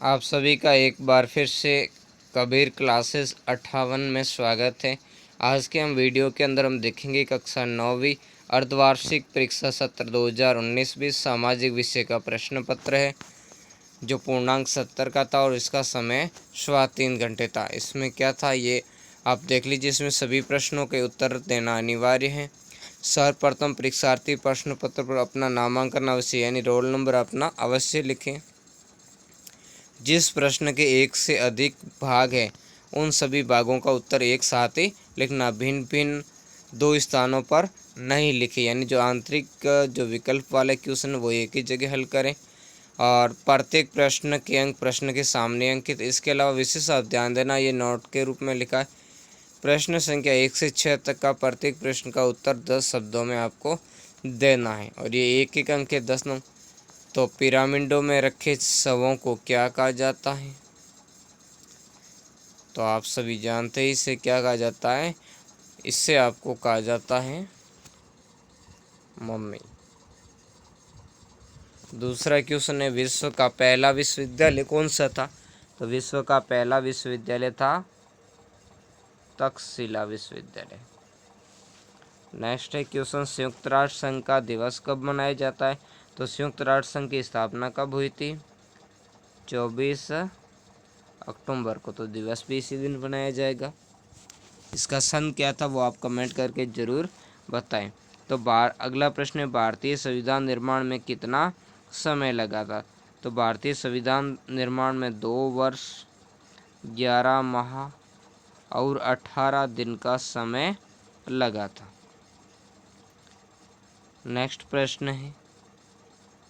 आप सभी का एक बार फिर से कबीर क्लासेस 58 में स्वागत है। आज के हम वीडियो के अंदर हम देखेंगे कक्षा 9वीं अर्धवार्षिक परीक्षा सत्र 2019-20 सामाजिक विषय का प्रश्न पत्र है जो पूर्णांक 70 का था और इसका समय 3.25 घंटे था। इसमें क्या था ये आप देख लीजिए। इसमें सभी प्रश्नों के उत्तर देना अनिवार्य है। सर्वप्रथम परीक्षार्थी प्रश्न पत्र पर अपना नामांकन अवश्य यानी रोल नंबर अपना अवश्य लिखें। जिस प्रश्न के एक से अधिक भाग हैं उन सभी भागों का उत्तर एक साथ ही लिखना, भिन्न भिन्न दो स्थानों पर नहीं लिखे, यानी जो आंतरिक जो विकल्प वाले क्वेश्चन वो एक ही जगह हल करें। और प्रत्येक प्रश्न के अंक प्रश्न के सामने अंकित। इसके अलावा विशेष आप ध्यान देना, ये नोट के रूप में लिखा है। प्रश्न संख्या 1 से 6 तक का प्रत्येक प्रश्न का उत्तर 10 शब्दों में आपको देना है और ये एक एक अंक के 10 नंबर। तो पिरामिडों में रखे शवों को क्या कहा जाता है? तो आप सभी जानते हैं इसे क्या कहा जाता है। इससे आपको कहा जाता है मम्मी। दूसरा क्वेश्चन है, विश्व का पहला विश्वविद्यालय कौन सा था? तो विश्व का पहला विश्वविद्यालय था तक्षशिला विश्वविद्यालय। नेक्स्ट है क्वेश्चन, संयुक्त राष्ट्र संघ का दिवस कब मनाया जाता है? तो संयुक्त राष्ट्र संघ की स्थापना कब हुई थी? 24 अक्टूबर को। तो दिवस भी इसी दिन बनाया जाएगा। इसका सन क्या था वो आप कमेंट करके ज़रूर बताएं। तो अगला प्रश्न है, भारतीय संविधान निर्माण में कितना समय लगा था? तो भारतीय संविधान निर्माण में 2 वर्ष 11 माह और 18 दिन का समय लगा था। नेक्स्ट प्रश्न है,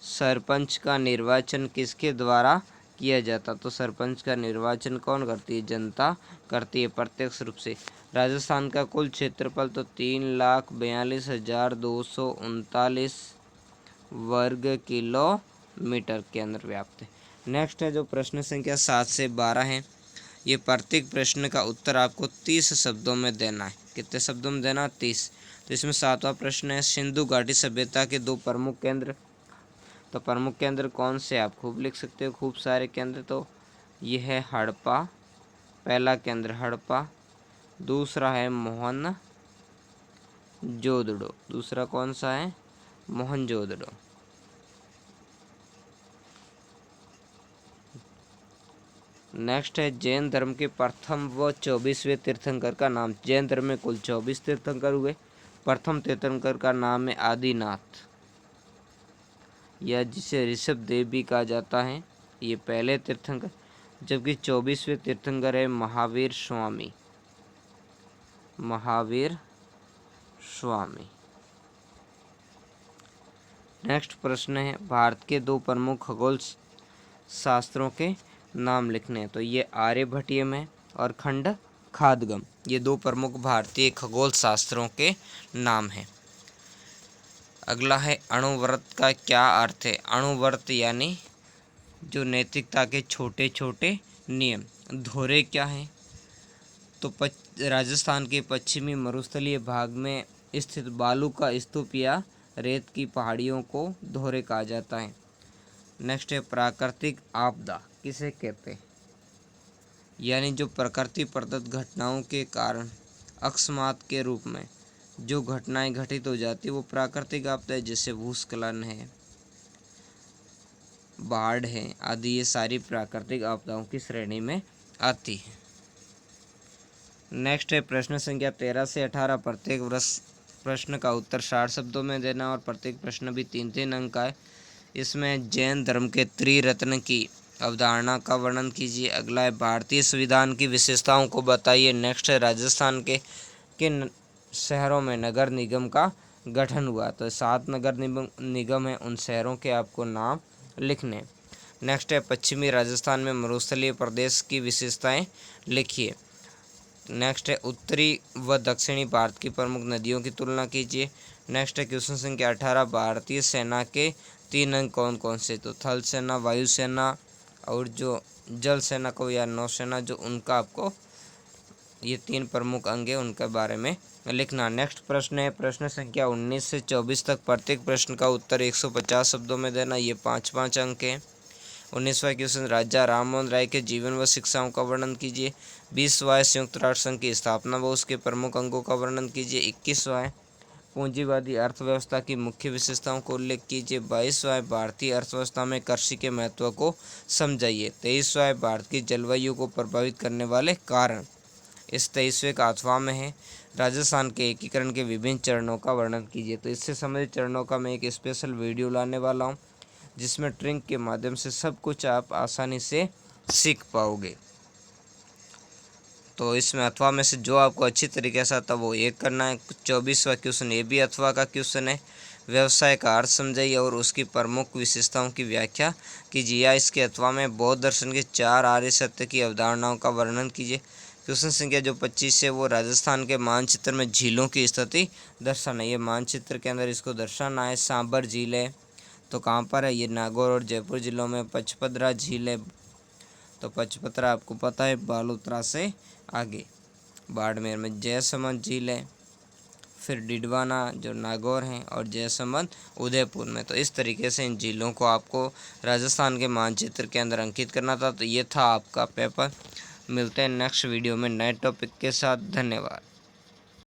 सरपंच का निर्वाचन किसके द्वारा किया जाता? तो सरपंच का निर्वाचन कौन करती है? जनता करती है प्रत्यक्ष रूप से। राजस्थान का कुल क्षेत्रफल तो 3,42,239 वर्ग किलोमीटर के अंदर व्याप्त है। नेक्स्ट है जो प्रश्न संख्या 7 से 12 है, ये प्रत्येक प्रश्न का उत्तर आपको 30 शब्दों में देना है। कितने शब्दों में देना? 30। तो इसमें 7वां प्रश्न है, सिंधु घाटी सभ्यता के 2 प्रमुख केंद्र। तो प्रमुख केंद्र कौन से आप खूब लिख सकते हो, खूब सारे केंद्र। तो ये है हड़प्पा, पहला केंद्र हड़प्पा। दूसरा है मोहनजोदड़ो। दूसरा कौन सा है? मोहनजोदड़ो। नेक्स्ट है जैन धर्म के प्रथम व 24वें तीर्थंकर का नाम। जैन धर्म में कुल 24 तीर्थंकर हुए। प्रथम तीर्थंकर का नाम है आदिनाथ, या जिसे ऋषभ देव भी कहा जाता है, ये पहले तीर्थंकर। जबकि 24वें तीर्थंकर है महावीर स्वामी। महावीर स्वामी। नेक्स्ट प्रश्न है, भारत के 2 प्रमुख खगोल शास्त्रों के नाम लिखने हैं। तो ये आर्यभट्टियम है और खंड खादगम, ये 2 प्रमुख भारतीय खगोल शास्त्रों के नाम हैं। अगला है, अणुव्रत का क्या अर्थ है? अणुव्रत यानी जो नैतिकता के छोटे छोटे नियम। धोरे क्या है? तो राजस्थान के पश्चिमी मरुस्थलीय भाग में स्थित बालू का स्तूप या रेत की पहाड़ियों को धोरे कहा जाता है। नेक्स्ट है, प्राकृतिक आपदा किसे कहते हैं? यानी जो प्रकृति प्रदत्त घटनाओं के कारण अकस्मात के रूप में जो घटनाएं घटित हो जाती है वो प्राकृतिक आपदा है। जैसे भूस्खलन है, बाढ़ है आदि, ये सारी प्राकृतिक आपदाओं की श्रेणी में आती है। नेक्स्ट है प्रश्न संख्या 13 से 18, प्रत्येक प्रश्न का उत्तर 60 शब्दों में देना और प्रत्येक प्रश्न भी 3-3 अंक का है। इसमें जैन धर्म के त्रिरत्न की अवधारणा का वर्णन कीजिए। अगला है, भारतीय संविधान की विशेषताओं को बताइए। नेक्स्ट है, राजस्थान के किन शहरों में नगर निगम का गठन हुआ? तो 7 नगर निगम है, उन शहरों के आपको नाम लिखने। नेक्स्ट है, पश्चिमी राजस्थान में मरुस्थलीय प्रदेश की विशेषताएं लिखिए। नेक्स्ट है, उत्तरी व दक्षिणी भारत की प्रमुख नदियों की तुलना कीजिए। नेक्स्ट है, क्वेश्चन संख्या 18, भारतीय सेना के 3 अंग कौन कौन से? तो थल सेना, वायुसेना और जो जल सेना को या नौसेना जो उनका आपको ये 3 प्रमुख अंग है उनके बारे में लिखना। नेक्स्ट प्रश्न है प्रश्न संख्या 19 से 24 तक, प्रत्येक प्रश्न का उत्तर 150 शब्दों में देना। ये 5-5 अंक है। 19वां क्वेश्चन राजा राम मोहन राय के जीवन व शिक्षाओं का वर्णन कीजिए। 20वां संयुक्त राष्ट्र संघ की स्थापना व उसके प्रमुख अंगों का वर्णन कीजिए। 21वां पूंजीवादी अर्थव्यवस्था की मुख्य विशेषताओं को उल्लेख कीजिए। 22वां भारतीय अर्थव्यवस्था में कृषि के महत्व को समझाइए। 23वां भारत की जलवायु को प्रभावित करने वाले कारण। इस 23वें का 8वां में है राजस्थान के एकीकरण के विभिन्न चरणों का वर्णन कीजिए। तो इससे संबंधित चरणों का मैं एक स्पेशल वीडियो लाने वाला हूँ, जिसमें ट्रिक के माध्यम से सब कुछ आप आसानी से सीख पाओगे। तो इसमें अथवा में से जो आपको अच्छी तरीके से आता वो एक करना है। 24वां क्वेश्चन ये भी अथवा का क्वेश्चन है। व्यवसाय का अर्थ समझाइए और उसकी प्रमुख विशेषताओं की व्याख्या कीजिए। या इसके अथवा में बौद्ध दर्शन के 4 आर्य सत्य की अवधारणाओं का वर्णन कीजिए। क्वेश्चन संख्या जो 25 है वो राजस्थान के मानचित्र में झीलों की स्थिति दर्शाना। ये मानचित्र के अंदर इसको दर्शाना है। सांबर झील है तो कहाँ पर है, ये नागौर और जयपुर जिलों में। पचपदरा झील है तो पचपदरा आपको पता है बालोतरा से आगे। बाड़मेर में जयसमंद झील है, फिर डिडवाना जो नागौर हैं, और जयसमंद उदयपुर में। तो इस तरीके से इन झीलों को आपको राजस्थान के मानचित्र के अंदर अंकित करना था। तो ये था आपका पेपर। मिलते हैं नेक्स्ट वीडियो में नए टॉपिक के साथ। धन्यवाद।